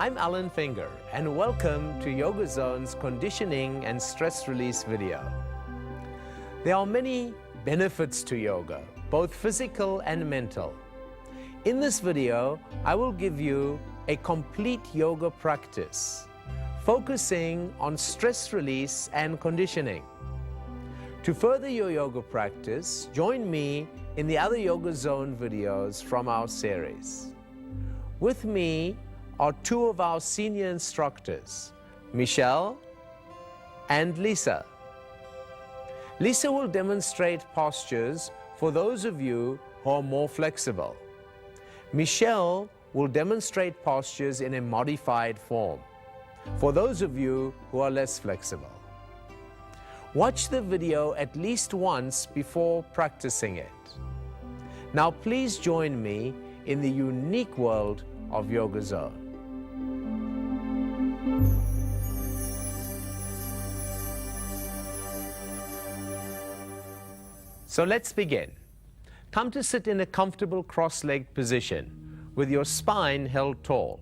I'm Alan Finger, and welcome to Yoga Zone's conditioning and stress release video. There are many benefits to yoga, both physical and mental. In this video, I will give you a complete yoga practice, focusing on stress release and conditioning. To further your yoga practice, join me in the other Yoga Zone videos from our series. With me are two of our senior instructors, Michelle and Lisa. Lisa will demonstrate postures for those of you who are more flexible. Michelle will demonstrate postures in a modified form for those of you who are less flexible. Watch the video at least once before practicing it. Now please join me in the unique world of Yoga Zone. So let's begin. Come to sit in a comfortable cross-legged position with your spine held tall.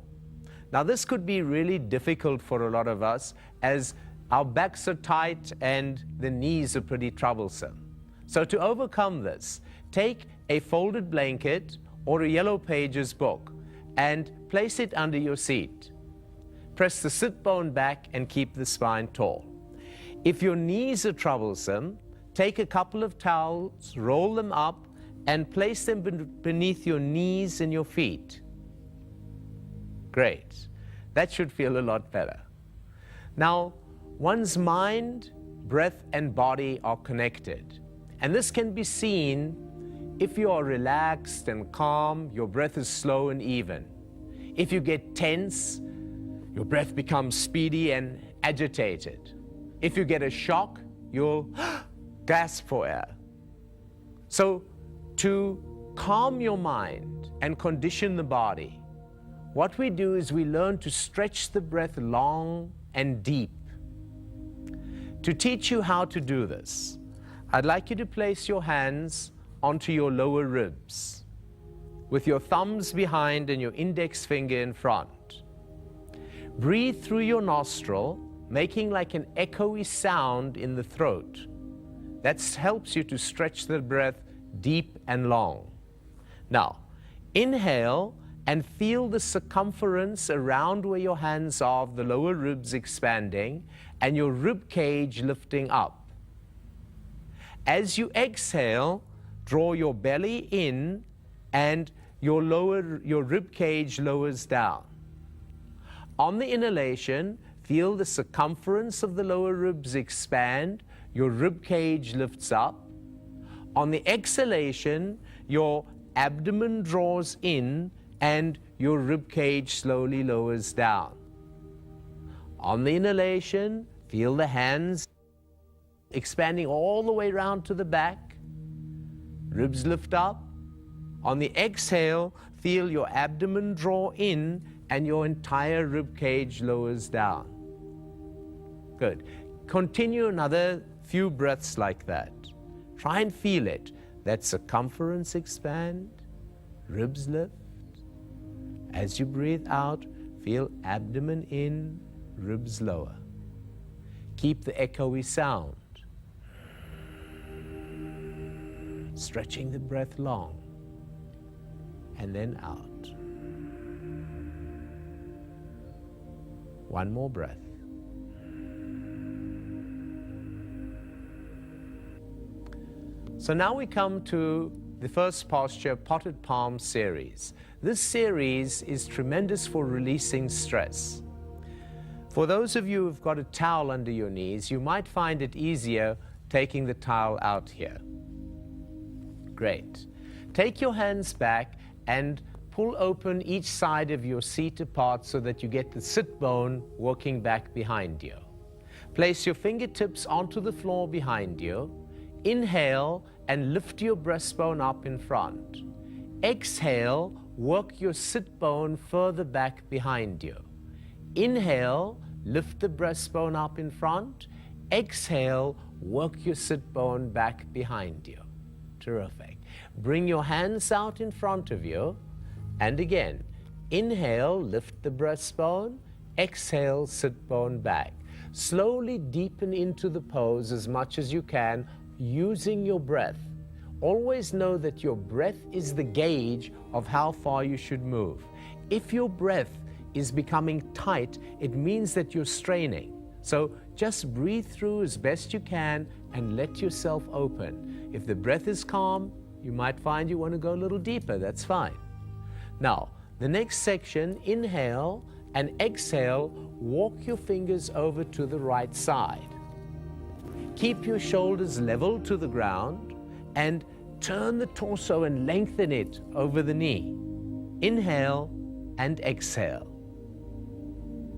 Now this could be really difficult for a lot of us as our backs are tight and the knees are pretty troublesome. So to overcome this, take a folded blanket or a Yellow Pages book and place it under your seat. Press the sit bone back and keep the spine tall. If your knees are troublesome, take a couple of towels, roll them up, and place them beneath your knees and your feet. Great. That should feel a lot better. Now, one's mind, breath, and body are connected. And this can be seen if you are relaxed and calm, your breath is slow and even. If you get tense, your breath becomes speedy and agitated. If you get a shock, you'll gasp for air. So to calm your mind and condition the body, what we do is we learn to stretch the breath long and deep. To teach you how to do this, I'd like you to place your hands onto your lower ribs with your thumbs behind and your index finger in front. Breathe through your nostril, making like an echoey sound in the throat. That helps you to stretch the breath deep and long. Now, inhale and feel the circumference around where your hands are of the lower ribs expanding and your rib cage lifting up. As you exhale, draw your belly in and your rib cage lowers down. On the inhalation, feel the circumference of the lower ribs expand, your rib cage lifts up. On the exhalation, your abdomen draws in and your rib cage slowly lowers down. On the inhalation, feel the hands expanding all the way around to the back. Ribs lift up. On the exhale, feel your abdomen draw in and your entire rib cage lowers down. Good. Continue another few breaths like that. Try and feel it. That circumference expand, ribs lift. As you breathe out, feel abdomen in, ribs lower. Keep the echoey sound. Stretching the breath long. And then out. One more breath. So now we come to the first posture, Potted Palm series. This series is tremendous for releasing stress. For those of you who've got a towel under your knees, you might find it easier taking the towel out here. Great. Take your hands back and pull open each side of your seat apart so that you get the sit bone working back behind you. Place your fingertips onto the floor behind you. Inhale and lift your breastbone up in front. Exhale, work your sit bone further back behind you. Inhale, lift the breastbone up in front. Exhale, work your sit bone back behind you. Terrific. Bring your hands out in front of you. And again, Inhale, lift the breastbone. Exhale, sit bone back. Slowly deepen into the pose as much as you can using your breath. Always know that your breath is the gauge of how far you should move. If your breath is becoming tight, it means that you're straining. So just breathe through as best you can and let yourself open. If the breath is calm, you might find you want to go a little deeper. That's fine. Now, the next section, inhale and exhale, walk your fingers over to the right side. Keep your shoulders level to the ground and turn the torso and lengthen it over the knee. Inhale and exhale.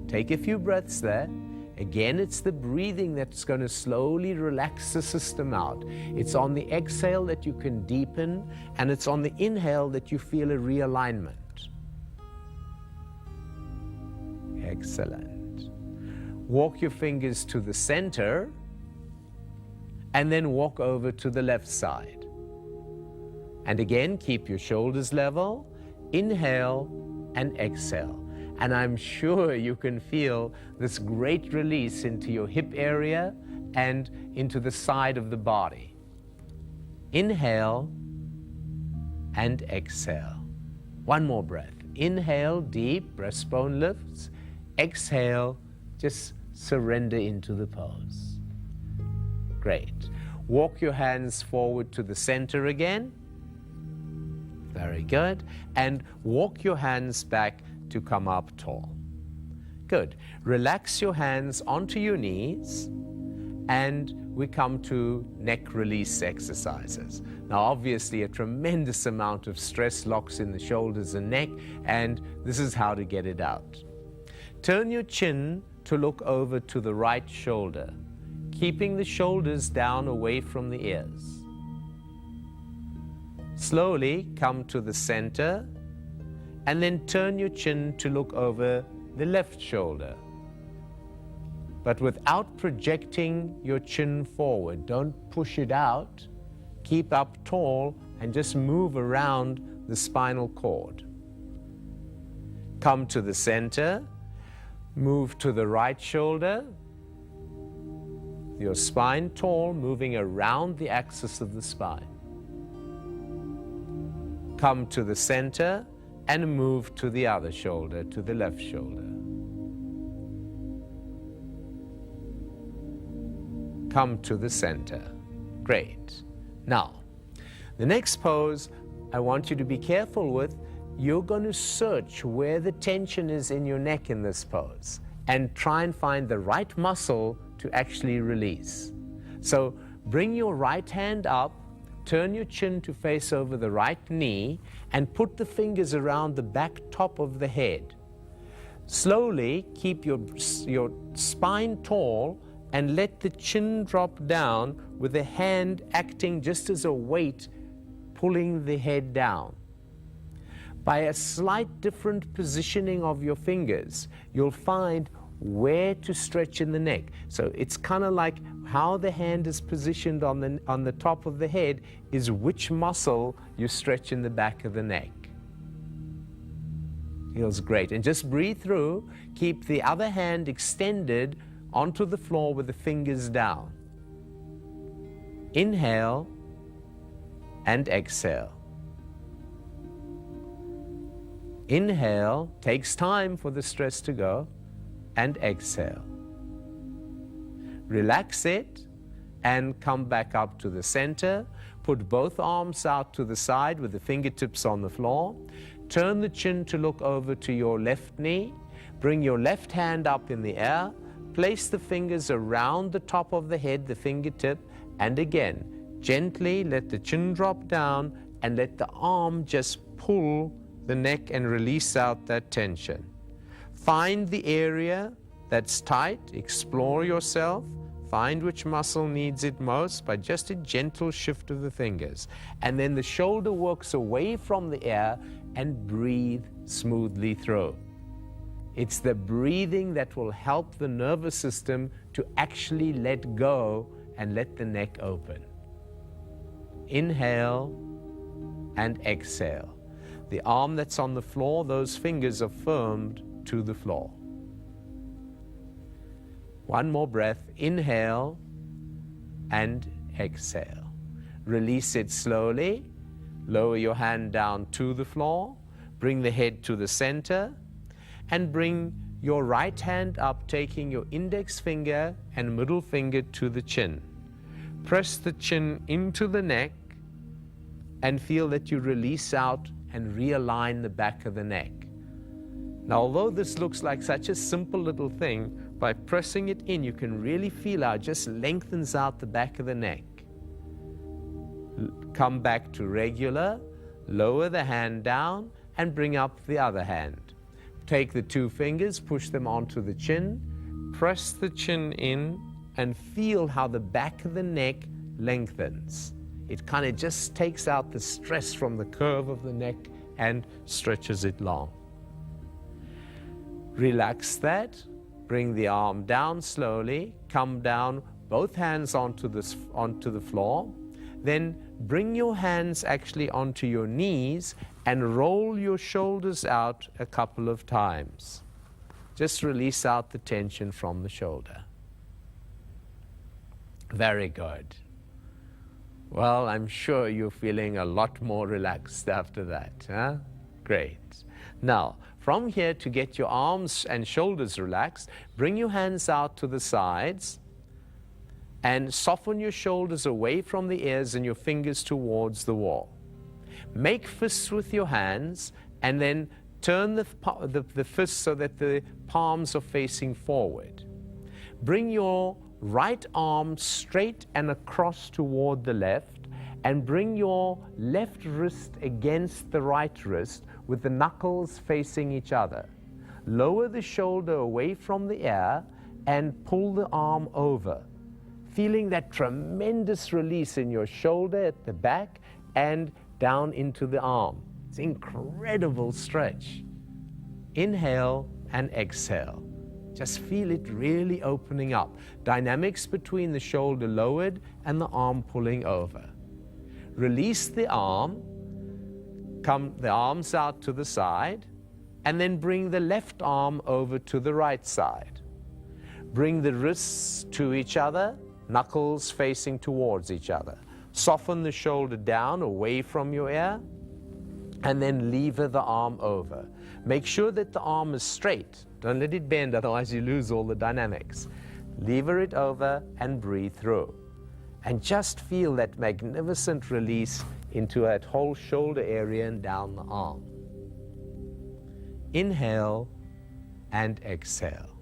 Take a few breaths there. Again, it's the breathing that's going to slowly relax the system out. It's on the exhale that you can deepen, and it's on the inhale that you feel a realignment. Excellent. Walk your fingers to the center, and then walk over to the left side. And again, keep your shoulders level. Inhale and exhale. And I'm sure you can feel this great release into your hip area and into the side of the body. Inhale and exhale. One more breath. Inhale deep, breastbone lifts. Exhale, just surrender into the pose. Great. Walk your hands forward to the center again. Very good. And walk your hands back to come up tall. Good. Relax your hands onto your knees, and we come to neck release exercises. Now, obviously, a tremendous amount of stress locks in the shoulders and neck, and this is how to get it out. Turn your chin to look over to the right shoulder, keeping the shoulders down away from the ears. Slowly come to the center, and then turn your chin to look over the left shoulder. But without projecting your chin forward. Don't push it out. Keep up tall and just move around the spinal cord. Come to the center, move to the right shoulder, your spine tall, moving around the axis of the spine. Come to the center and move to the other shoulder, to the left shoulder. Come to the center. Great. Now, the next pose I want you to be careful with. You're going to search where the tension is in your neck in this pose and try and find the right muscle to actually release. So bring your right hand up, turn your chin to face over the right knee, and put the fingers around the back top of the head. Slowly keep your spine tall and let the chin drop down with the hand acting just as a weight pulling the head down. By a slight different positioning of your fingers, you'll find where to stretch in the neck. So it's kind of like how the hand is positioned on the top of the head is which muscle you stretch in the back of the neck. Feels great. And just breathe through. Keep the other hand extended onto the floor with the fingers down. Inhale and exhale. Inhale, takes time for the stress to go, and exhale. Relax it and come back up to the center. Put both arms out to the side with the fingertips on the floor. Turn the chin to look over to your left knee. Bring your left hand up in the air. Place the fingers around the top of the head, the fingertip, and again, gently let the chin drop down and let the arm just pull the neck and release out that tension. Find the area that's tight, explore yourself, find which muscle needs it most by just a gentle shift of the fingers. And then the shoulder works away from the air and breathe smoothly through. It's the breathing that will help the nervous system to actually let go and let the neck open. Inhale and exhale. The arm that's on the floor, those fingers are firmed to the floor. One more breath. Inhale and exhale. Release it slowly. Lower your hand down to the floor. Bring the head to the center. And bring your right hand up, taking your index finger and middle finger to the chin. Press the chin into the neck and feel that you release out and realign the back of the neck. Now, although this looks like such a simple little thing, by pressing it in, you can really feel how it just lengthens out the back of the neck. Come back to regular, lower the hand down, and bring up the other hand. Take the two fingers, push them onto the chin, press the chin in, and feel how the back of the neck lengthens. It kind of just takes out the stress from the curve of the neck and stretches it long. Relax that. Bring the arm down slowly. Come down, both hands onto the floor. Then bring your hands actually onto your knees and roll your shoulders out a couple of times. Just release out the tension from the shoulder. Very good. Well, I'm sure you're feeling a lot more relaxed after that, huh? Great. Now, from here, to get your arms and shoulders relaxed, bring your hands out to the sides and soften your shoulders away from the ears and your fingers towards the wall. Make fists with your hands and then turn the fists so that the palms are facing forward. Bring your right arm straight and across toward the left, and bring your left wrist against the right wrist with the knuckles facing each other. Lower the shoulder away from the ear and pull the arm over, feeling that tremendous release in your shoulder at the back and down into the arm. It's an incredible stretch. Inhale and exhale. Just feel it really opening up. Dynamics between the shoulder lowered and the arm pulling over. Release the arm, come the arms out to the side, and then bring the left arm over to the right side. Bring the wrists to each other, knuckles facing towards each other. Soften the shoulder down away from your ear, and then lever the arm over. Make sure that the arm is straight. Don't let it bend, otherwise you lose all the dynamics. Lever it over and breathe through. And just feel that magnificent release into that whole shoulder area and down the arm. Inhale and exhale.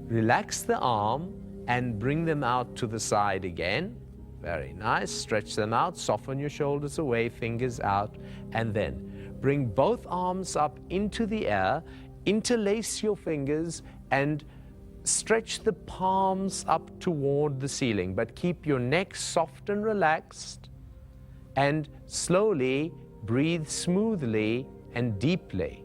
Relax the arm and bring them out to the side again. Very nice. Stretch them out, soften your shoulders away, fingers out, and then bring both arms up into the air, interlace your fingers, and stretch the palms up toward the ceiling, but keep your neck soft and relaxed, and slowly breathe smoothly and deeply,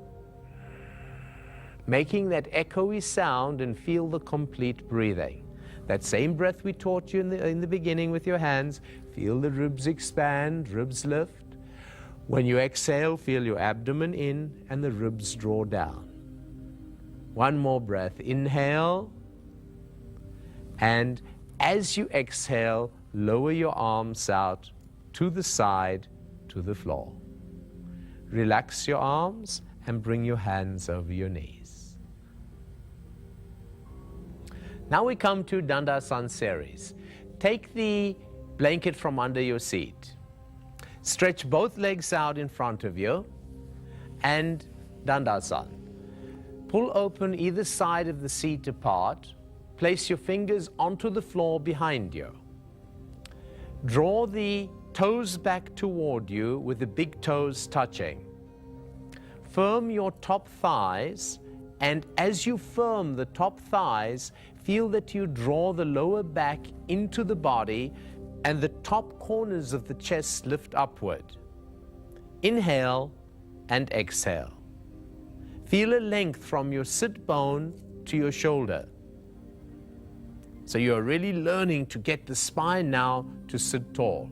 making that echoey sound and feel the complete breathing. That same breath we taught you in the beginning with your hands. Feel the ribs expand, ribs lift. When you exhale, feel your abdomen in and the ribs draw down. One more breath. Inhale. And as you exhale, lower your arms out to the side, to the floor. Relax your arms and bring your hands over your knees. Now we come to Dandasana series. Take the blanket from under your seat. Stretch both legs out in front of you and Dandasana. Pull open either side of the seat apart. Place your fingers onto the floor behind you. Draw the toes back toward you with the big toes touching. Firm your top thighs, and as you firm the top thighs, feel that you draw the lower back into the body and the top corners of the chest lift upward. Inhale and exhale. Feel a length from your sit bone to your shoulder. So you're really learning to get the spine now to sit tall.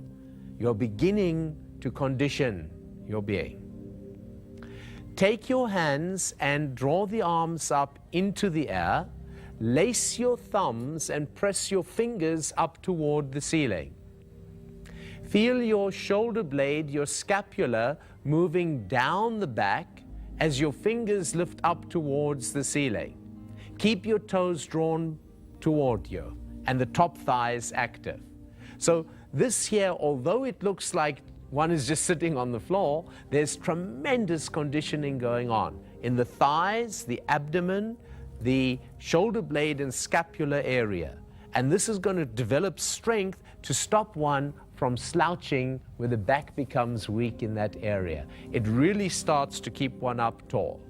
You're beginning to condition your being. Take your hands and draw the arms up into the air. Lace your thumbs and press your fingers up toward the ceiling. Feel your shoulder blade, your scapula, moving down the back as your fingers lift up towards the ceiling. Keep your toes drawn toward you and the top thighs active. So this here, although it looks like one is just sitting on the floor, there's tremendous conditioning going on in the thighs, the abdomen, the shoulder blade and scapular area. And this is going to develop strength to stop one from slouching where the back becomes weak in that area. It really starts to keep one up tall.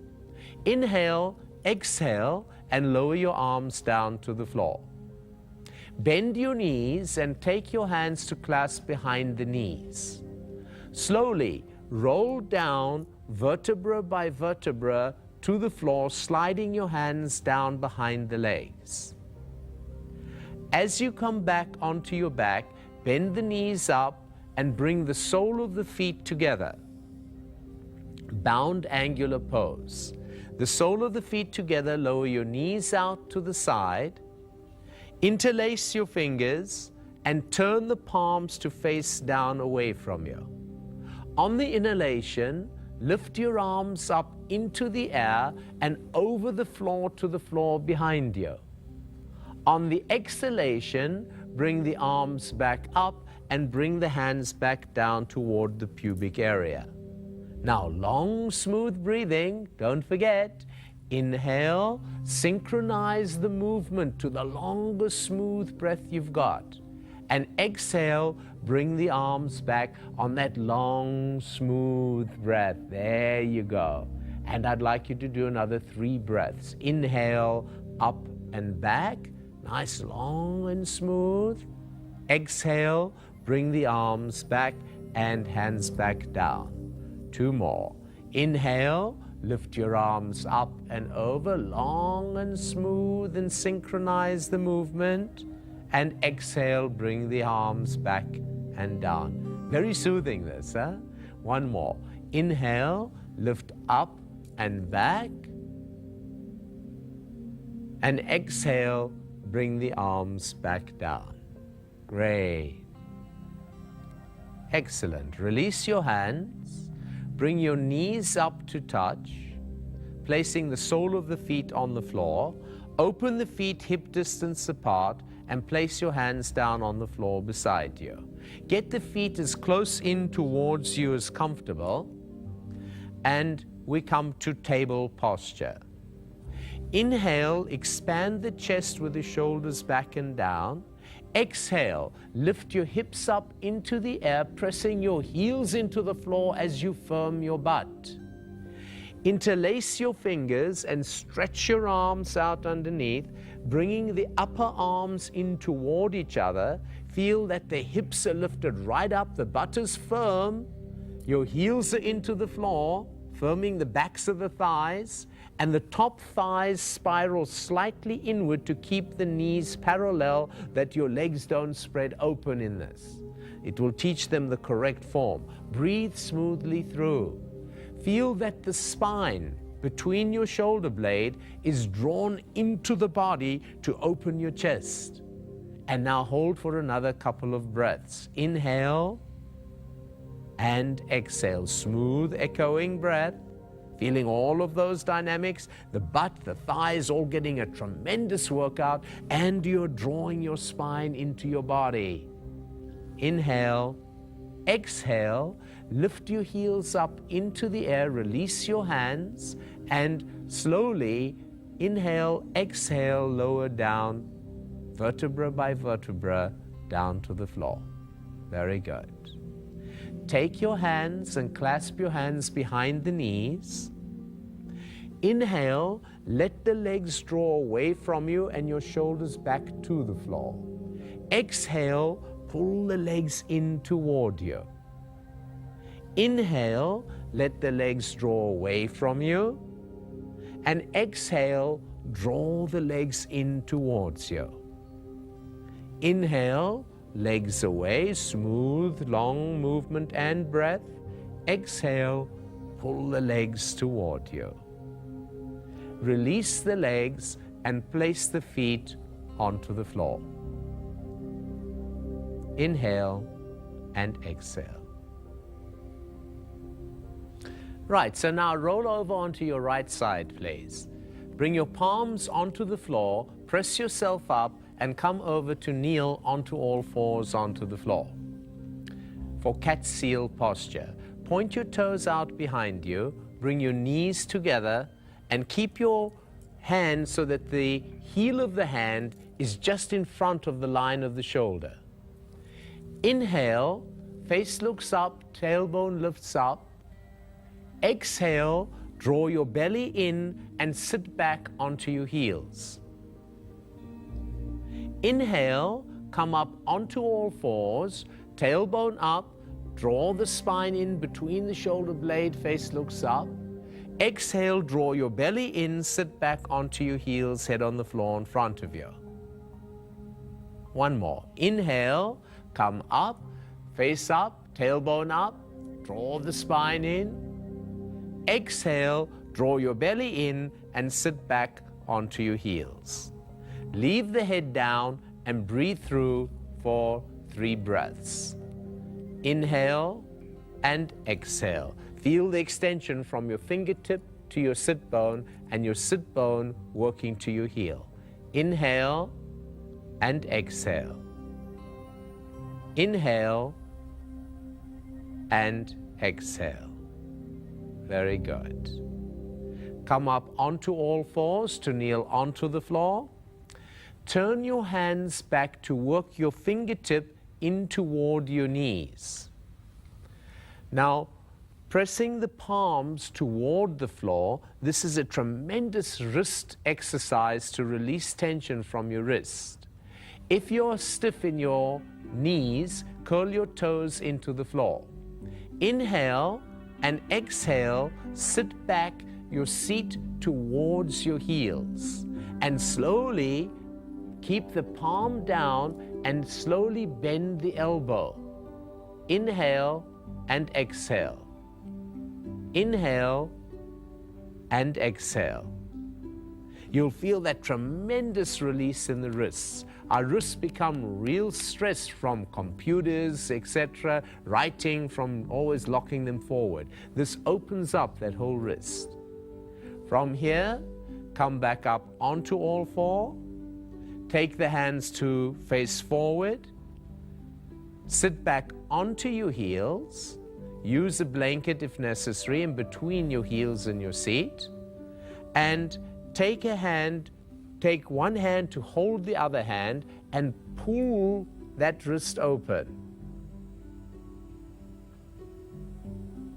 Inhale, exhale, and lower your arms down to the floor. Bend your knees and take your hands to clasp behind the knees. Slowly roll down vertebra by vertebra to the floor, sliding your hands down behind the legs. As you come back onto your back, bend the knees up and bring the sole of the feet together. Bound angular pose. The sole of the feet together, lower your knees out to the side. Interlace your fingers and turn the palms to face down away from you. On the inhalation, lift your arms up into the air and over the floor to the floor behind you. On the exhalation, bring the arms back up and bring the hands back down toward the pubic area. Now, long, smooth breathing, don't forget. Inhale, synchronize the movement to the longest smooth breath you've got. And exhale, bring the arms back on that long, smooth breath. There you go. And I'd like you to do another 3 breaths. Inhale, up and back. Nice, long and smooth. Exhale, bring the arms back and hands back down. 2 more. Inhale, lift your arms up and over, long and smooth, and synchronize the movement. And exhale, bring the arms back and down. Very soothing this, huh? 1 more. Inhale, lift up and back. And exhale, bring the arms back down. Great. Excellent. Release your hands. Bring your knees up to touch, placing the sole of the feet on the floor. Open the feet hip distance apart and place your hands down on the floor beside you. Get the feet as close in towards you as comfortable, and we come to table posture. Inhale, expand the chest with the shoulders back and down. Exhale, lift your hips up into the air, pressing your heels into the floor as you firm your butt. Interlace your fingers and stretch your arms out underneath, bringing the upper arms in toward each other. Feel that the hips are lifted right up, the butt is firm, your heels are into the floor, firming the backs of the thighs, and the top thighs spiral slightly inward to keep the knees parallel, that your legs don't spread open in this. It will teach them the correct form. Breathe smoothly through. Feel that the spine between your shoulder blade is drawn into the body to open your chest. And now hold for another couple of breaths. Inhale and exhale. Smooth, echoing breath. Feeling all of those dynamics, the butt, the thighs, all getting a tremendous workout, and you're drawing your spine into your body. Inhale, exhale, lift your heels up into the air, release your hands, and slowly inhale, exhale, lower down, vertebra by vertebra, down to the floor. Very good. Take your hands and clasp your hands behind the knees. Inhale, let the legs draw away from you and your shoulders back to the floor. Exhale, pull the legs in toward you. Inhale, let the legs draw away from you. And exhale, draw the legs in towards you. Inhale, legs away, smooth, long movement and breath. Exhale, pull the legs toward you. Release the legs and place the feet onto the floor. Inhale and exhale. Right, so now roll over onto your right side, please. Bring your palms onto the floor, press yourself up, and come over to kneel onto all fours onto the floor. For cat seal posture, point your toes out behind you, bring your knees together, and keep your hand so that the heel of the hand is just in front of the line of the shoulder. Inhale, face looks up, tailbone lifts up. Exhale, draw your belly in and sit back onto your heels. Inhale, come up onto all fours, tailbone up, draw the spine in between the shoulder blade, face looks up. Exhale, draw your belly in, sit back onto your heels, head on the floor in front of you. One more. Inhale, come up, face up, tailbone up, draw the spine in. Exhale, draw your belly in and sit back onto your heels. Leave the head down and breathe through for 3 breaths. Inhale and exhale. Feel the extension from your fingertip to your sit bone and your sit bone working to your heel. Inhale and exhale. Inhale and exhale. Very good. Come up onto all fours to kneel onto the floor. Turn your hands back to work your fingertip in toward your knees. Now, pressing the palms toward the floor, this is a tremendous wrist exercise to release tension from your wrist. If you're stiff in your knees, curl your toes into the floor. Inhale and exhale, sit back your seat towards your heels and slowly keep the palm down and slowly bend the elbow. Inhale and exhale. Inhale and exhale. You'll feel that tremendous release in the wrists. Our wrists become real stressed from computers, etc., writing, from always locking them forward. This opens up that whole wrist. From here, come back up onto all four. Take the hands to face forward. Sit back onto your heels. Use a blanket if necessary in between your heels and your seat. And take one hand to hold the other hand and pull that wrist open.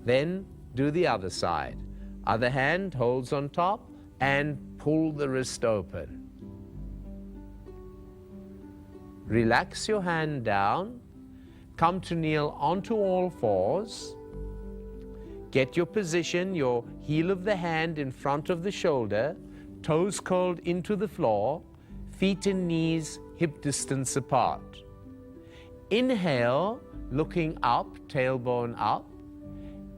Then do the other side. Other hand holds on top and pull the wrist open. Relax your hand down. Come to kneel onto all fours. Get your position, your heel of the hand in front of the shoulder, toes curled into the floor, feet and knees hip distance apart. Inhale, looking up, tailbone up.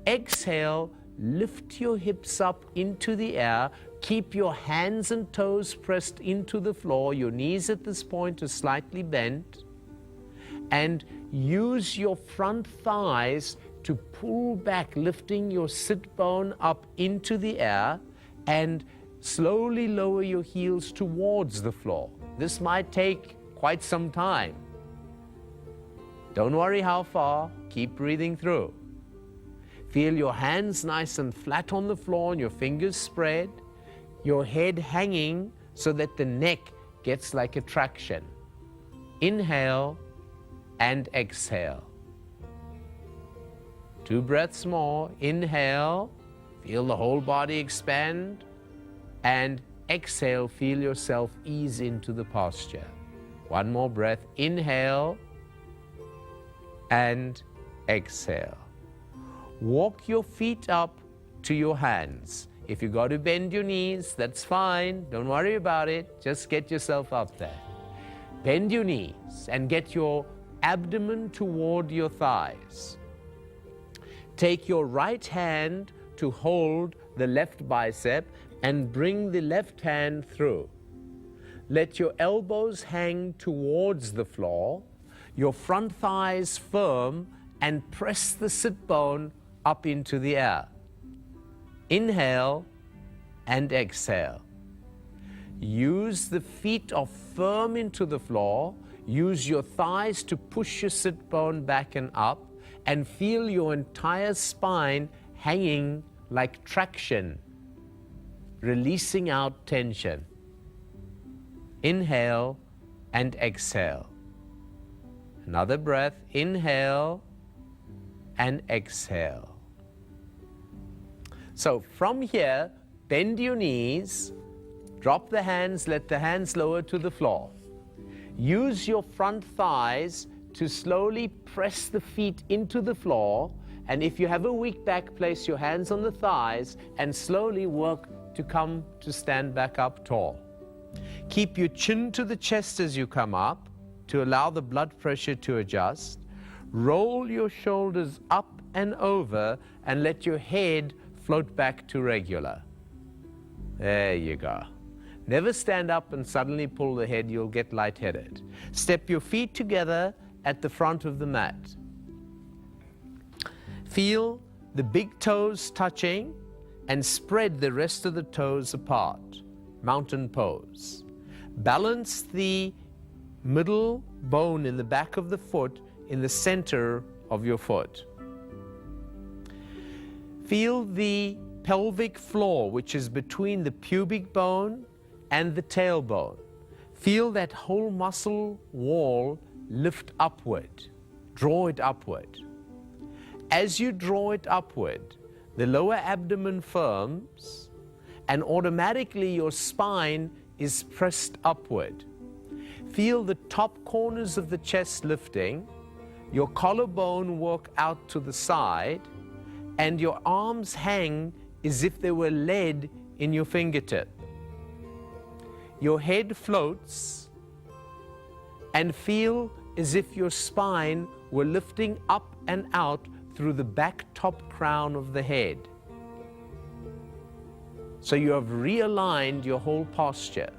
Exhale, lift your hips up into the air. Keep your hands and toes pressed into the floor. Your knees at this point are slightly bent. And use your front thighs to pull back, lifting your sit bone up into the air, and slowly lower your heels towards the floor. This might take quite some time. Don't worry how far, keep breathing through. Feel your hands nice and flat on the floor and your fingers spread, your head hanging so that the neck gets like a traction. Inhale and exhale. 2 breaths more. Inhale, feel the whole body expand, and exhale, feel yourself ease into the posture. 1 more breath. Inhale and exhale. Walk your feet up to your hands. If you got to bend your knees, that's fine. Don't worry about it. Just get yourself up there. Bend your knees and get your abdomen toward your thighs. Take your right hand to hold the left bicep and bring the left hand through. Let your elbows hang towards the floor, your front thighs firm, and press the sit bone up into the air. Inhale and exhale. Use the feet are firm into the floor. Use your thighs to push your sit bone back and up, and feel your entire spine hanging like traction, releasing out tension. Inhale and exhale. Another breath. Inhale and exhale. So from here, bend your knees, drop the hands, let the hands lower to the floor. Use your front thighs to slowly press the feet into the floor, and if you have a weak back, place your hands on the thighs and slowly work to come to stand back up tall. Keep your chin to the chest as you come up to allow the blood pressure to adjust. Roll your shoulders up and over and let your head float back to regular. There you go. Never stand up and suddenly pull the head, you'll get lightheaded. Step your feet together at the front of the mat. Feel the big toes touching and spread the rest of the toes apart. Mountain pose. Balance the middle bone in the back of the foot in the center of your foot. Feel the pelvic floor, which is between the pubic bone and the tailbone. Feel that whole muscle wall lift upward. Draw it upward. As you draw it upward, the lower abdomen firms and automatically your spine is pressed upward. Feel the top corners of the chest lifting, your collarbone work out to the side, and your arms hang as if they were lead in your fingertip. Your head floats, and feel as if your spine were lifting up and out through the back top crown of the head. So you have realigned your whole posture.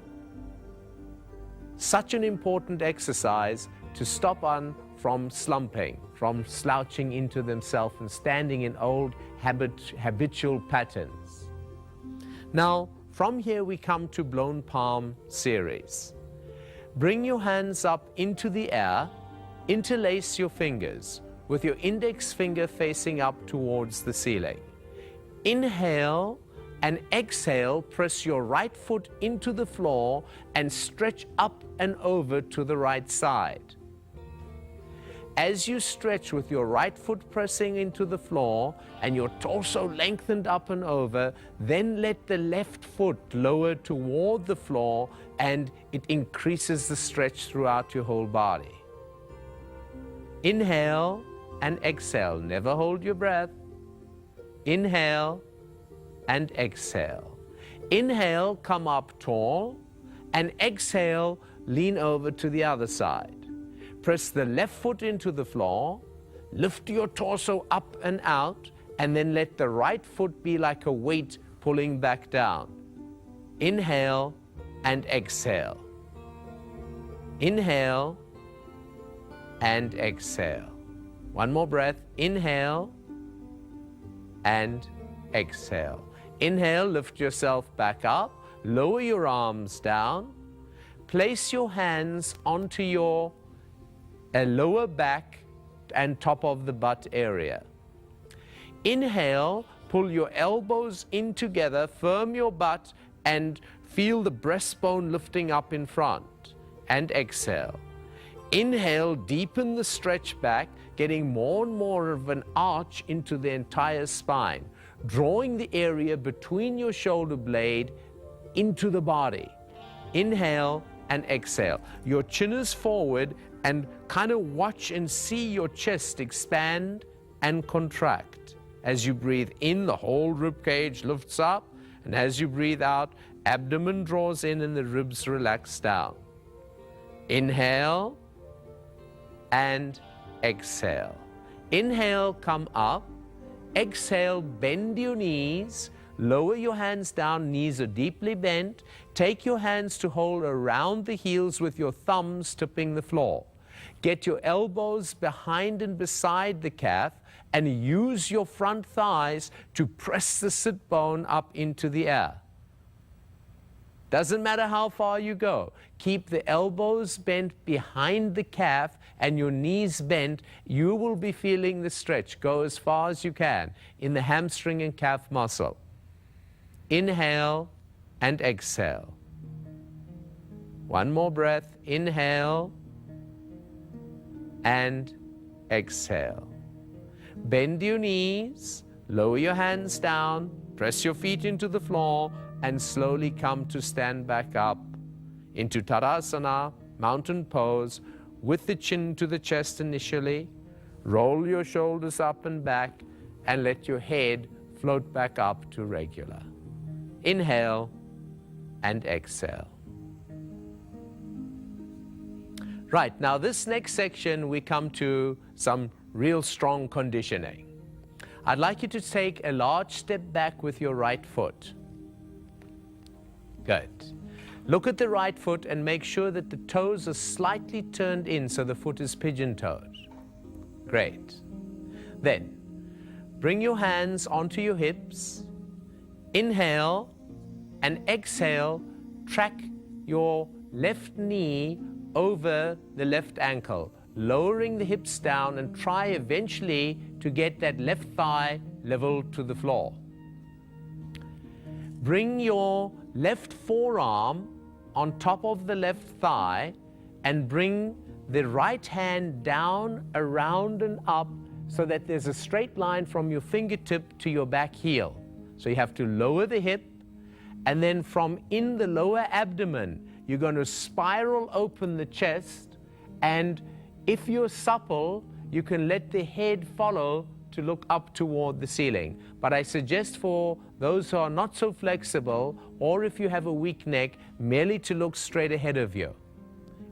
Such an important exercise to stop on from slumping, from slouching into themselves and standing in old habitual patterns. Now, from here we come to blown palm series. Bring your hands up into the air, interlace your fingers with your index finger facing up towards the ceiling. Inhale and exhale, press your right foot into the floor and stretch up and over to the right side. As you stretch with your right foot pressing into the floor and your torso lengthened up and over, then let the left foot lower toward the floor and it increases the stretch throughout your whole body. Inhale and exhale. Never hold your breath. Inhale and exhale. Inhale, come up tall, and exhale, lean over to the other side. Press the left foot into the floor, lift your torso up and out, and then let the right foot be like a weight pulling back down. Inhale and exhale. Inhale and exhale. One more breath. Inhale and exhale. Inhale, lift yourself back up, lower your arms down, place your hands onto your lower back and top of the butt area. Inhale, pull your elbows in together, firm your butt, and feel the breastbone lifting up in front. And exhale. Inhale, deepen the stretch back, getting more and more of an arch into the entire spine, drawing the area between your shoulder blade into the body. Inhale and exhale. Your chin is forward and kind of watch and see your chest expand and contract. As you breathe in, the whole rib cage lifts up, and as you breathe out, abdomen draws in and the ribs relax down. Inhale and exhale. Inhale, come up. exhale, bend your knees, lower your hands down, knees are deeply bent. Take your hands to hold around the heels with your thumbs tipping the floor. Get your elbows behind and beside the calf and use your front thighs to press the sit bone up into the air. Doesn't matter how far you go. Keep the elbows bent behind the calf and your knees bent. You will be feeling the stretch. Go as far as you can in the hamstring and calf muscle. Inhale and exhale. One more breath. Inhale and exhale. Bend your knees, lower your hands down, press your feet into the floor, and slowly come to stand back up into Tadasana, mountain pose, with the chin to the chest initially. Roll your shoulders up and back, and let your head float back up to regular. Inhale and exhale. Right, now this next section we come to some real strong conditioning. I'd like you to take a large step back with your right foot. Good. Look at the right foot and make sure that the toes are slightly turned in so the foot is pigeon-toed. Great. Then, bring your hands onto your hips. Inhale and exhale, track your left knee over the left ankle, lowering the hips down, and try eventually to get that left thigh level to the floor. Bring your left forearm on top of the left thigh and bring the right hand down, around and up so that there's a straight line from your fingertip to your back heel. So you have to lower the hip, and then from in the lower abdomen, you're going to spiral open the chest, and if you're supple, you can let the head follow to look up toward the ceiling. But I suggest for those who are not so flexible, or if you have a weak neck, merely to look straight ahead of you.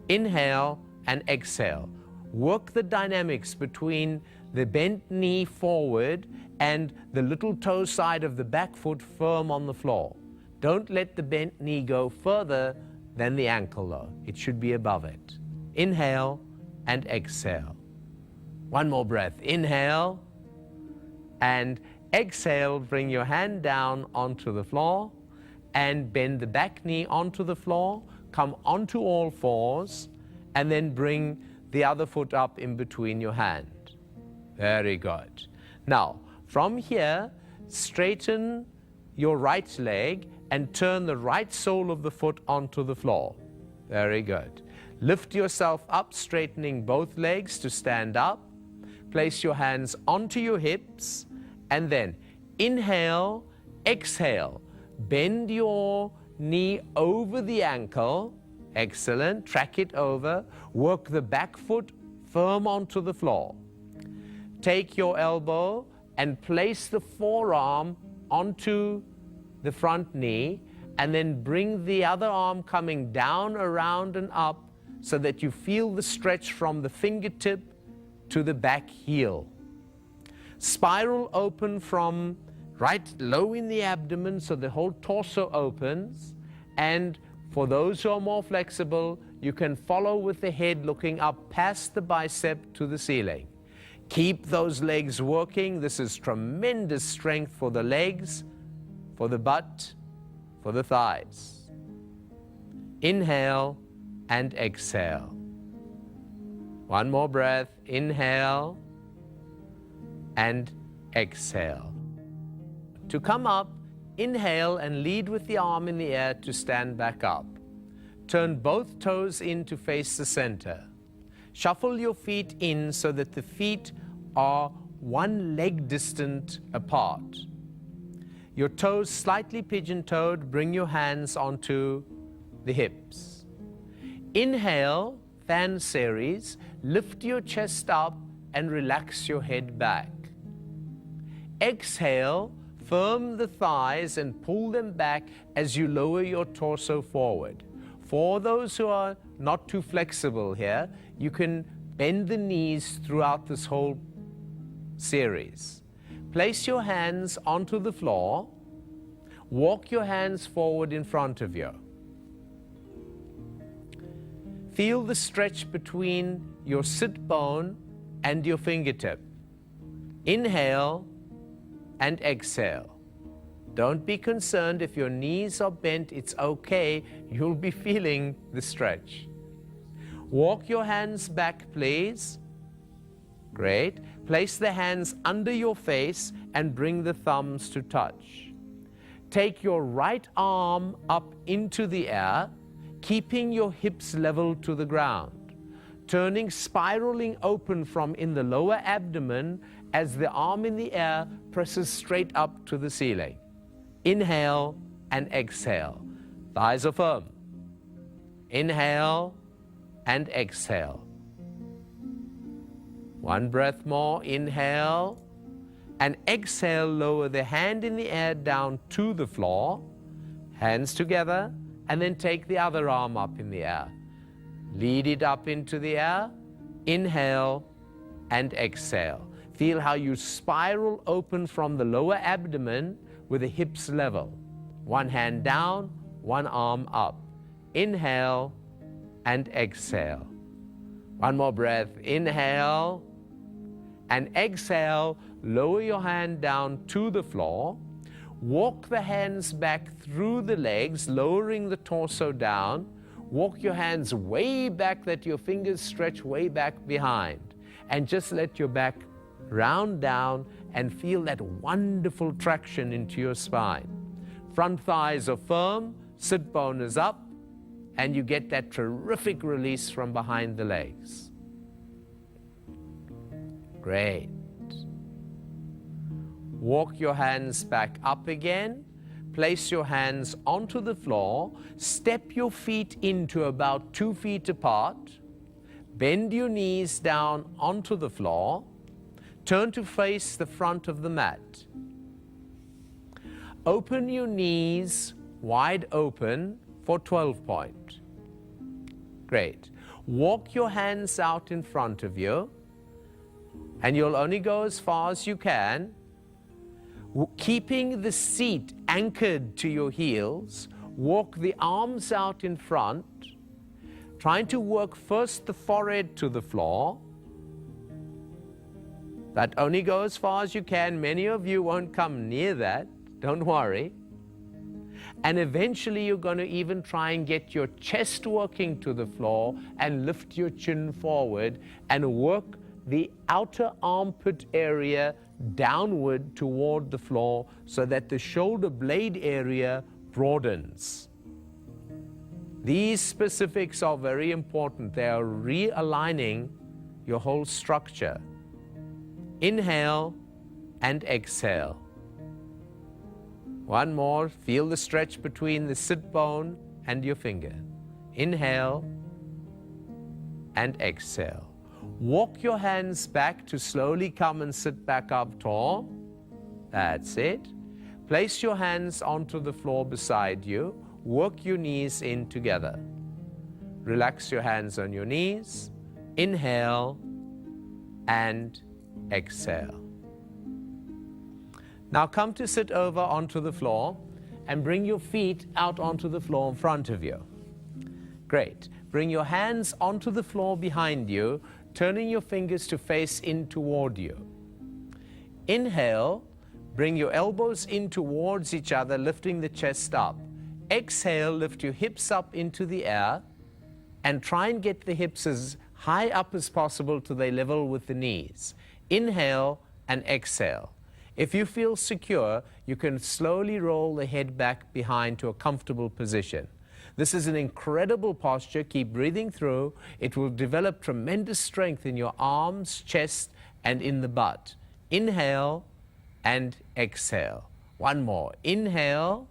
Inhale and exhale. Work the dynamics between the bent knee forward and the little toe side of the back foot firm on the floor. Don't let the bent knee go further than the ankle though. It should be above it. Inhale and exhale. One more breath. Inhale and exhale. Bring your hand down onto the floor and bend the back knee onto the floor. Come onto all fours and then bring the other foot up in between your hand. Very good. Now, from here, straighten your right leg and turn the right sole of the foot onto the floor. Very good. Lift yourself up, straightening both legs to stand up. Place your hands onto your hips, and then inhale, exhale. Bend your knee over the ankle. Excellent. Track it over. Work the back foot firm onto the floor. Take your elbow and place the forearm onto the front knee, and then bring the other arm coming down, around and up so that you feel the stretch from the fingertip to the back heel. Spiral open from right low in the abdomen so the whole torso opens, and for those who are more flexible, you can follow with the head looking up past the bicep to the ceiling. Keep those legs working. This is tremendous strength for the legs, for the butt, for the thighs. Inhale and exhale. One more breath. Inhale and exhale. To come up, inhale and lead with the arm in the air to stand back up. Turn both toes in to face the center. Shuffle your feet in so that the feet are one leg distant apart. Your toes slightly pigeon-toed, bring your hands onto the hips. Inhale, fan series, lift your chest up and relax your head back. Exhale, firm the thighs and pull them back as you lower your torso forward. For those who are not too flexible here, you can bend the knees throughout this whole series. Place your hands onto the floor. Walk your hands forward in front of you. Feel the stretch between your sit bone and your fingertip. Inhale and exhale. Don't be concerned if your knees are bent, it's okay. You'll be feeling the stretch. Walk your hands back, please. Great. Place the hands under your face and bring the thumbs to touch. Take your right arm up into the air, keeping your hips level to the ground, turning, spiraling open from in the lower abdomen as the arm in the air presses straight up to the ceiling. Inhale and exhale. Thighs are firm. Inhale and exhale. One breath more. Inhale and exhale. Lower the hand in the air down to the floor. Hands together, and then take the other arm up in the air. Lead it up into the air. Inhale and exhale. Feel how you spiral open from the lower abdomen with the hips level. One hand down, one arm up. Inhale and exhale. One more breath. Inhale and exhale. Lower your hand down to the floor. Walk the hands back through the legs, lowering the torso down. Walk your hands way back that your fingers stretch way back behind. And just let your back round down and feel that wonderful traction into your spine. Front thighs are firm, sit bone is up, and you get that terrific release from behind the legs. Great. Walk your hands back up again. Place your hands onto the floor. Step your feet into about 2 feet apart. Bend your knees down onto the floor. Turn to face the front of the mat. Open your knees wide open for 12 point. Great. Walk your hands out in front of you, and you'll only go as far as you can. Keeping the seat anchored to your heels, walk the arms out in front, trying to work first the forehead to the floor. That only go as far as you can. Many of you won't come near that, don't worry. And eventually you're going to even try and get your chest working to the floor and lift your chin forward and work the outer armpit area downward toward the floor so that the shoulder blade area broadens. These specifics are very important. They are realigning your whole structure. Inhale and exhale. One more. Feel the stretch between the sit bone and your finger. Inhale and exhale. Walk your hands back to slowly come and sit back up tall. That's it. Place your hands onto the floor beside you. Work your knees in together. Relax your hands on your knees. Inhale and exhale. Now come to sit over onto the floor and bring your feet out onto the floor in front of you. Great. Bring your hands onto the floor behind you, turning your fingers to face in toward you. Inhale, bring your elbows in towards each other, lifting the chest up. Exhale, lift your hips up into the air and try and get the hips as high up as possible till they level with the knees. Inhale and exhale. If you feel secure, you can slowly roll the head back behind to a comfortable position. This is an incredible posture. Keep breathing through. It will develop tremendous strength in your arms, chest, and in the butt. Inhale and exhale. One more. Inhale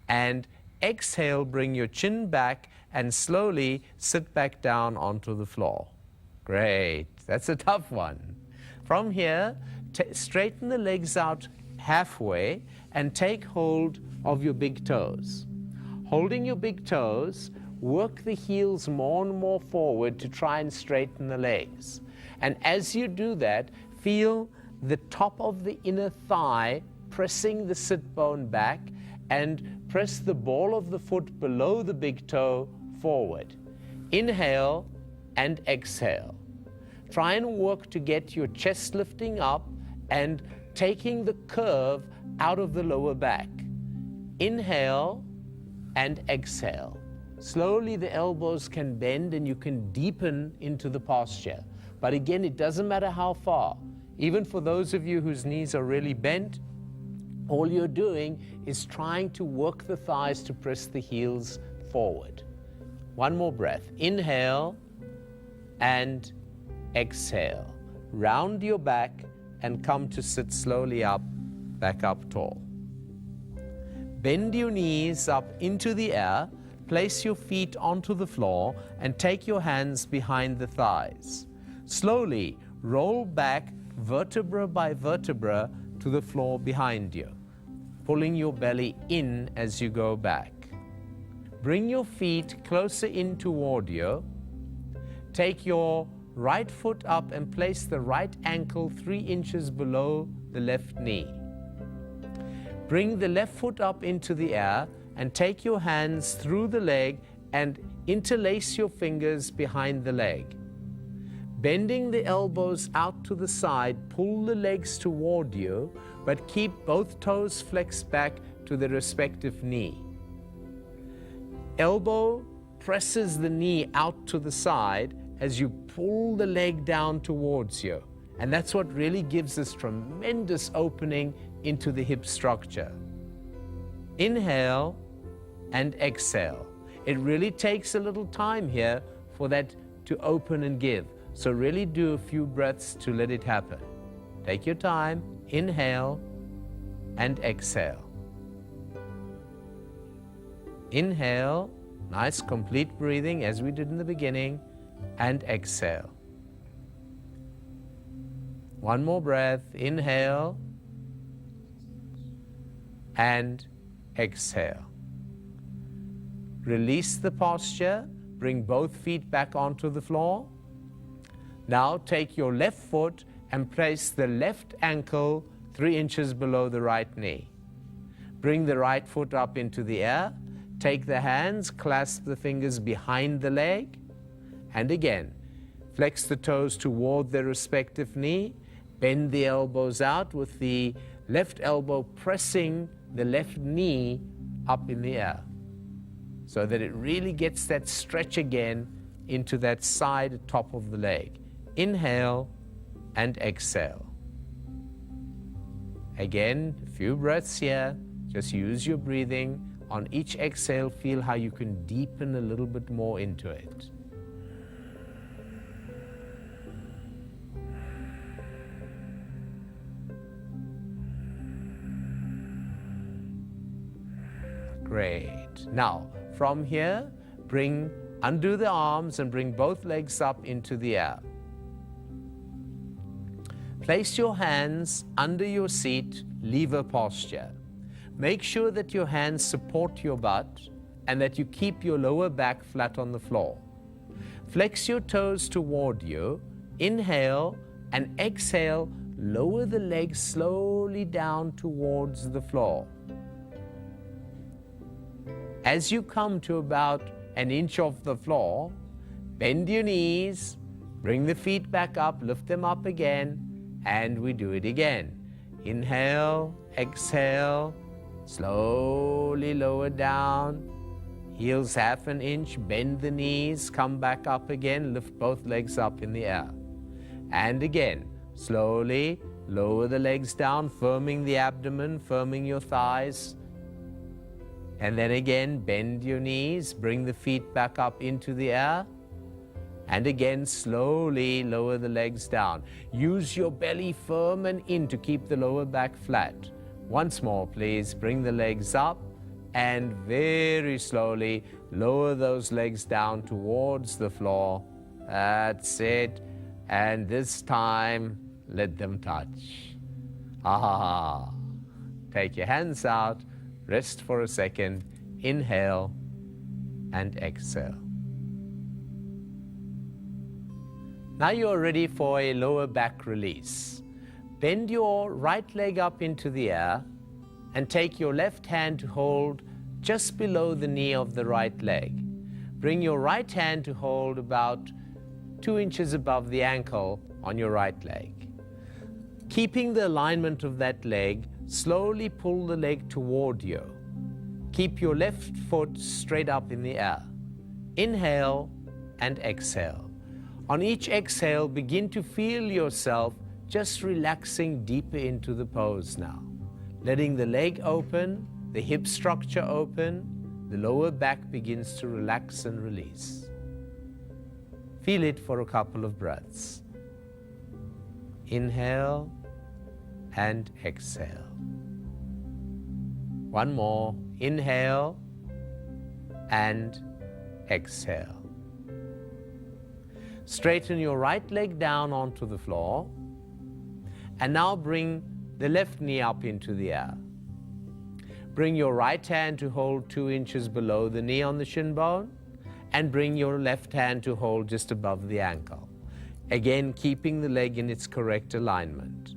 and exhale. Bring your chin back and slowly sit back down onto the floor. Great. That's a tough one. From here, straighten the legs out halfway and take hold of your big toes. Holding your big toes, work the heels more and more forward to try and straighten the legs. And as you do that, feel the top of the inner thigh, pressing the sit bone back, and press the ball of the foot below the big toe forward. Inhale and exhale. Try and work to get your chest lifting up and taking the curve out of the lower back. Inhale and exhale. Slowly the elbows can bend and you can deepen into the posture. But again, it doesn't matter how far. Even for those of you whose knees are really bent, all you're doing is trying to work the thighs to press the heels forward. One more breath. Inhale and exhale. Round your back and come to sit slowly up, back up tall. Bend your knees up into the air, place your feet onto the floor, and take your hands behind the thighs. Slowly roll back vertebra by vertebra to the floor behind you, pulling your belly in as you go back. Bring your feet closer in toward you. Take your right foot up and place the right ankle 3 inches below the left knee. Bring the left foot up into the air and take your hands through the leg and interlace your fingers behind the leg. Bending the elbows out to the side, pull the legs toward you, but keep both toes flexed back to the respective knee. Elbow presses the knee out to the side as you pull the leg down towards you. And that's what really gives us tremendous opening into the hip structure. Inhale and exhale. It really takes a little time here for that to open and give. So really do a few breaths to let it happen. Take your time. Inhale and exhale. Inhale, nice complete breathing as we did in the beginning, and exhale. One more breath. Inhale and exhale. Release the posture. Bring both feet back onto the floor. Now take your left foot and place the left ankle 3 inches below the right knee. Bring the right foot up into the air. Take the hands, clasp the fingers behind the leg, and again, flex the toes toward their respective knee. Bend the elbows out with the left elbow pressing the left knee up in the air so that it really gets that stretch again into that side top of the leg. Inhale and exhale. Again, a few breaths here. Just use your breathing. On each exhale, feel how you can deepen a little bit more into it. Great. Now, from here, undo the arms and bring both legs up into the air. Place your hands under your seat, lever posture. Make sure that your hands support your butt and that you keep your lower back flat on the floor. Flex your toes toward you. Inhale and exhale. Lower the legs slowly down towards the floor. As you come to about an inch off the floor, bend your knees, bring the feet back up, lift them up again, and we do it again. Inhale, exhale, slowly lower down, heels half an inch, bend the knees, come back up again, lift both legs up in the air. And again, slowly lower the legs down, firming the abdomen, firming your thighs. And then again, bend your knees, bring the feet back up into the air. And again, slowly lower the legs down. Use your belly firm and in to keep the lower back flat. Once more, please, bring the legs up and very slowly lower those legs down towards the floor. That's it. And this time, let them touch. Ah, take your hands out. Rest for a second, inhale and exhale. Now you're ready for a lower back release. bend your right leg up into the air and take your left hand to hold just below the knee of the right leg. Bring your right hand to hold about 2 inches above the ankle on your right leg. Keeping the alignment of that leg, slowly pull the leg toward you. Keep your left foot straight up in the air. Inhale and exhale. On each exhale, begin to feel yourself just relaxing deeper into the pose now. Letting the leg open, the hip structure open, the lower back begins to relax and release. Feel it for a couple of breaths. Inhale and exhale. One more. Inhale and exhale. Straighten your right leg down onto the floor. And now bring the left knee up into the air. Bring your right hand to hold 2 inches below the knee on the shin bone, and bring your left hand to hold just above the ankle. Again, keeping the leg in its correct alignment.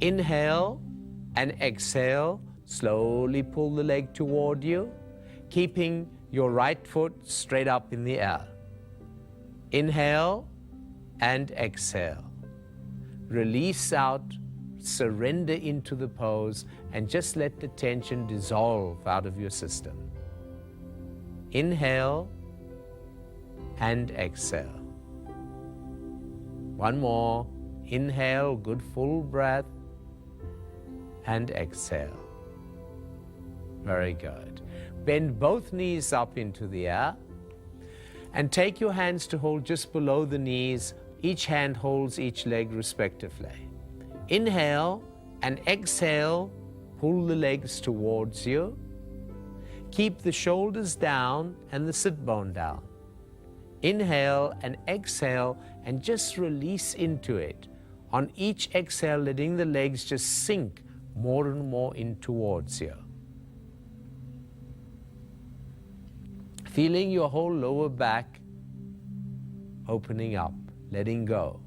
Inhale and exhale. Slowly pull the leg toward you, keeping your right foot straight up in the air. Inhale and exhale. Release out, surrender into the pose, and just let the tension dissolve out of your system. Inhale and exhale. One more. Inhale, good full breath, and exhale. Very good. Bend both knees up into the air and take your hands to hold just below the knees. Each hand holds each leg respectively. Inhale and exhale, pull the legs towards you. Keep the shoulders down and the sit bone down. Inhale and exhale and just release into it. On each exhale, letting the legs just sink more and more in towards you. Feeling your whole lower back opening up, letting go,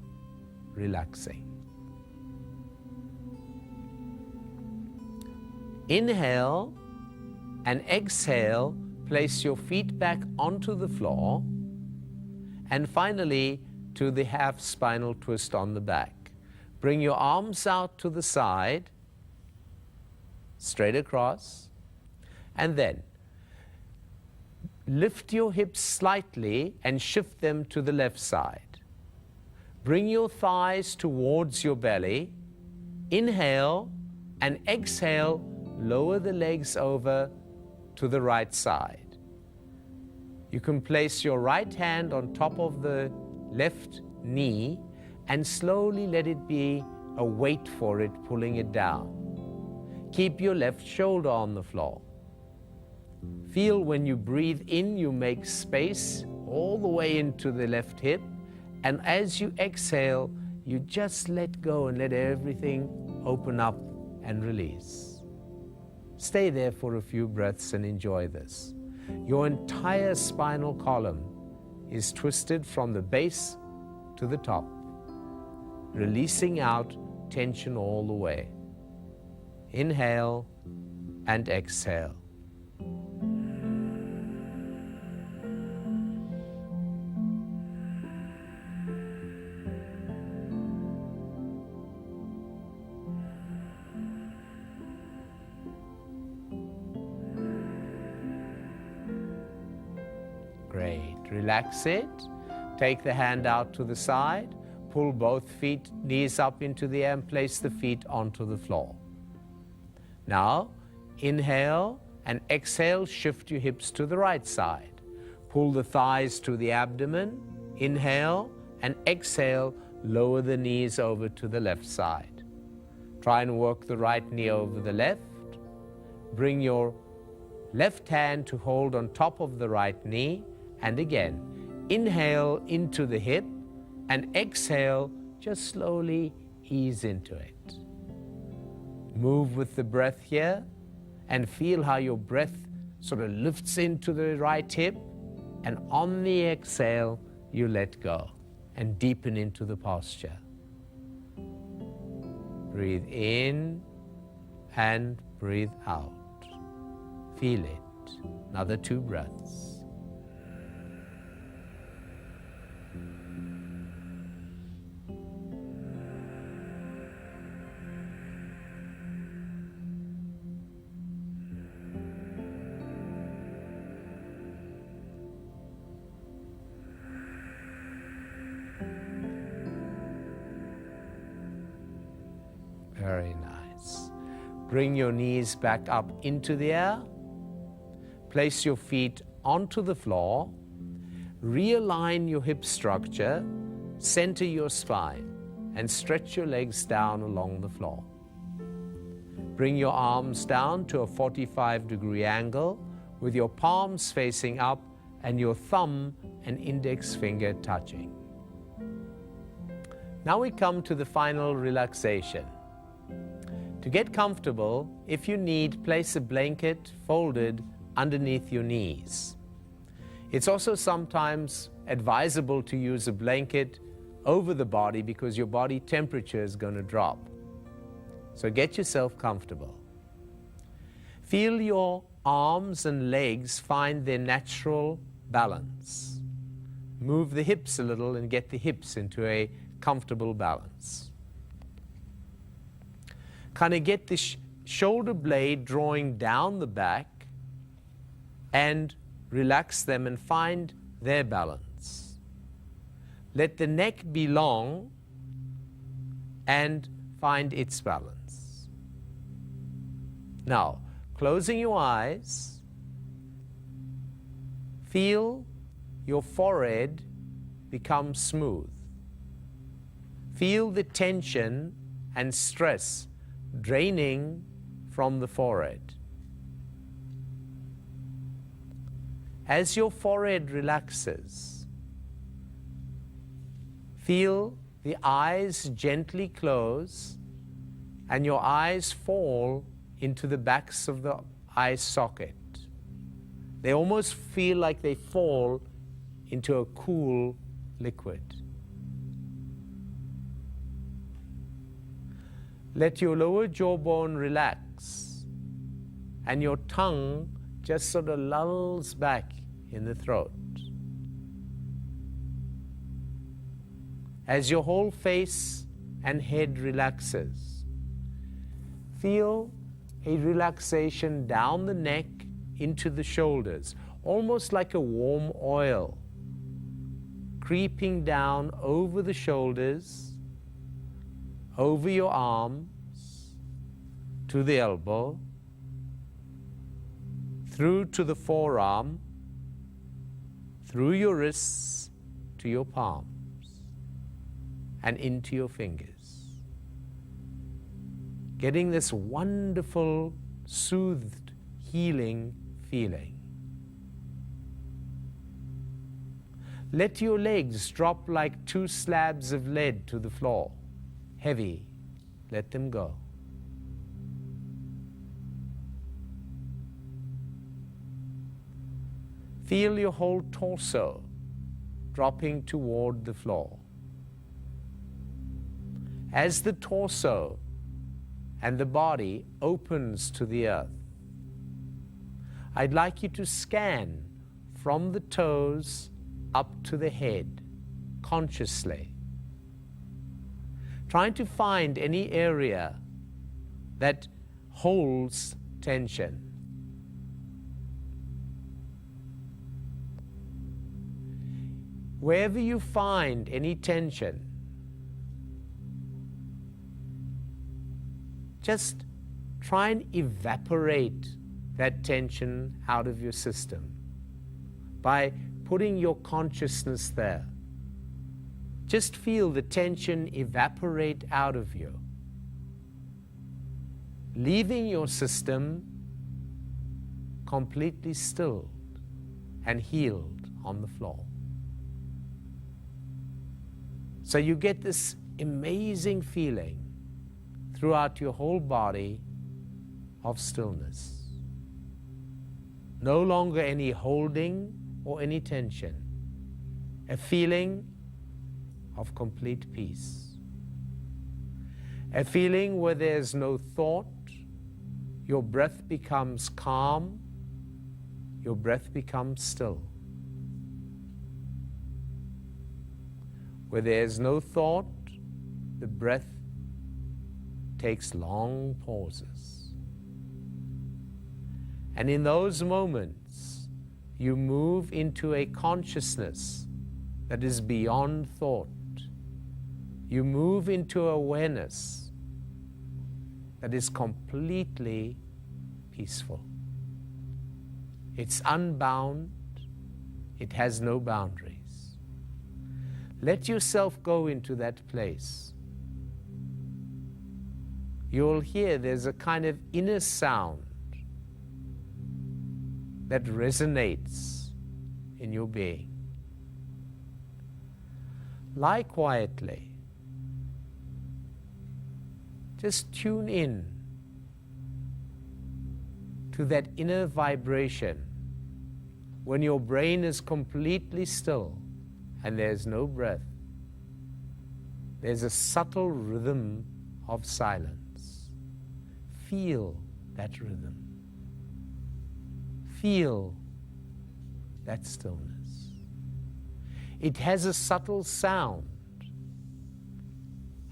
relaxing. Inhale and exhale, place your feet back onto the floor, and finally to the half spinal twist on the back. Bring your arms out to the side, straight across, and then lift your hips slightly and shift them to the left side. Bring your thighs towards your belly. Inhale and exhale, lower the legs over to the right side. You can place your right hand on top of the left knee and slowly let it be a weight for it, pulling it down. Keep your left shoulder on the floor. Feel when you breathe in, you make space all the way into the left hip, and as you exhale, you just let go and let everything open up and release. Stay there for a few breaths and enjoy this. Your entire spinal column is twisted from the base to the top, releasing out tension all the way. Inhale and exhale. Great. Relax it. Take the hand out to the side. Pull both knees up into the air and place the feet onto the floor. Now, inhale and exhale, shift your hips to the right side. Pull the thighs to the abdomen. Inhale and exhale, lower the knees over to the left side. Try and work the right knee over the left. Bring your left hand to hold on top of the right knee. And again, inhale into the hip and exhale, just slowly ease into it. Move with the breath here and feel how your breath sort of lifts into the right hip, and on the exhale, you let go and deepen into the posture. Breathe in and breathe out. Feel it. Another 2 breaths. Very nice. Bring your knees back up into the air. Place your feet onto the floor. Realign your hip structure. Center your spine and stretch your legs down along the floor. Bring your arms down to a 45-degree angle with your palms facing up and your thumb and index finger touching. Now we come to the final relaxation. To get comfortable, if you need, place a blanket folded underneath your knees. It's also sometimes advisable to use a blanket over the body because your body temperature is going to drop. So get yourself comfortable. Feel your arms and legs find their natural balance. Move the hips a little and get the hips into a comfortable balance. Kind of get the shoulder blade drawing down the back and relax them and find their balance. Let the neck be long and find its balance. Now, closing your eyes, feel your forehead become smooth. Feel the tension and stress draining from the forehead. As your forehead relaxes, feel the eyes gently close and your eyes fall into the backs of the eye socket. They almost feel like they fall into a cool liquid. Let your lower jawbone relax and your tongue just sort of lulls back in the throat. As your whole face and head relaxes, feel a relaxation down the neck into the shoulders, almost like a warm oil creeping down over the shoulders, over your arms, to the elbow, through to the forearm, through your wrists to your palms, and into your fingers. Getting this wonderful, soothed, healing feeling. Let your legs drop like 2 slabs of lead to the floor. Heavy, let them go. Feel your whole torso dropping toward the floor. As the torso and the body opens to the earth, I'd like you to scan from the toes up to the head consciously, trying to find any area that holds tension. Wherever you find any tension, just try and evaporate that tension out of your system by putting your consciousness there. Just feel the tension evaporate out of you, leaving your system completely stilled and healed on the floor. So you get this amazing feeling throughout your whole body of stillness. No longer any holding or any tension. A feeling of complete peace. A feeling where there's no thought, your breath becomes calm, your breath becomes still. Where there's no thought, the breath takes long pauses. And in those moments, you move into a consciousness that is beyond thought. You move into awareness that is completely peaceful. It's unbound. It has no boundaries. Let yourself go into that place. You'll hear there's a kind of inner sound that resonates in your being. Lie quietly. Just tune in to that inner vibration when your brain is completely still and there's no breath. There's a subtle rhythm of silence. Feel that rhythm. Feel that stillness. It has a subtle sound,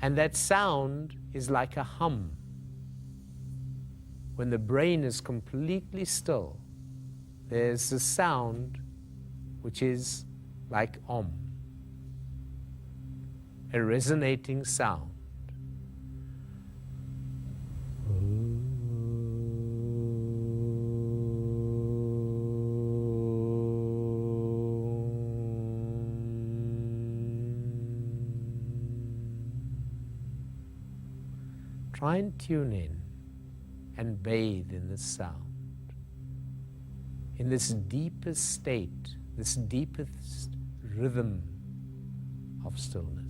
and that sound is like a hum. When the brain is completely still, there's a sound which is like Om, a resonating sound. Try and tune in and bathe in this sound, in this deepest state, this deepest rhythm of stillness.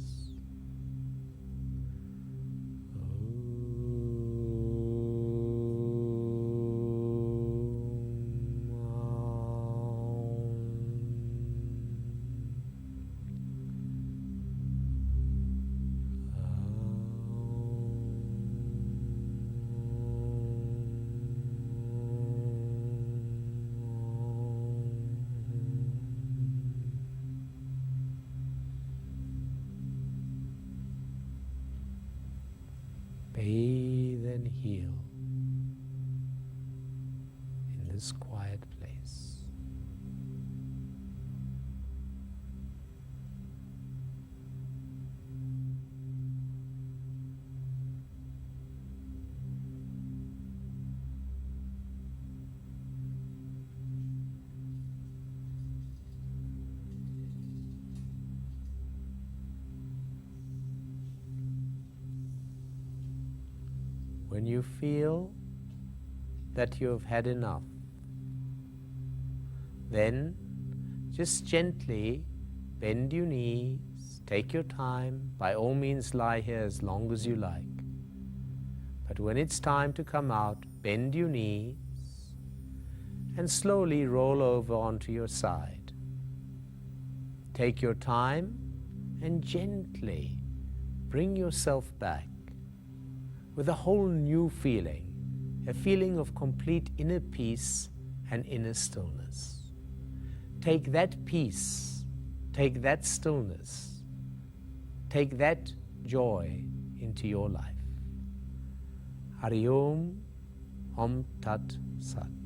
Bathe and heal in this quiet place. When you feel that you have had enough, then just gently bend your knees, take your time, by all means lie here as long as you like. But when it's time to come out, bend your knees and slowly roll over onto your side. Take your time and gently bring yourself back with a whole new feeling, a feeling of complete inner peace and inner stillness. Take that peace, take that stillness, take that joy into your life. Hari Om, Om Tat Sat.